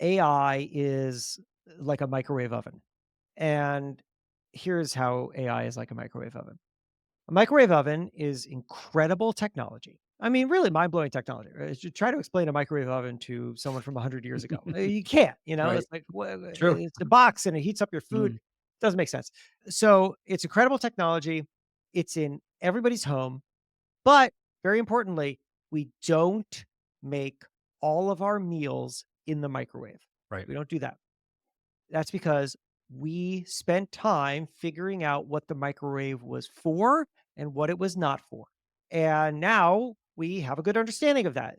AI is like a microwave oven. And here's how AI is like a microwave oven. A microwave oven is incredible technology. I mean, really mind-blowing technology. Right? You try to explain a microwave oven to someone from 100 years ago. You can't, Right. it's like, True. it's a box and it heats up your food. Mm, Doesn't make sense. So it's incredible technology. It's in everybody's home. But very importantly, we don't make all of our meals in the microwave. right. We don't do that. That's because we spent time figuring out what the microwave was for and what it was not for. And now we have a good understanding of that.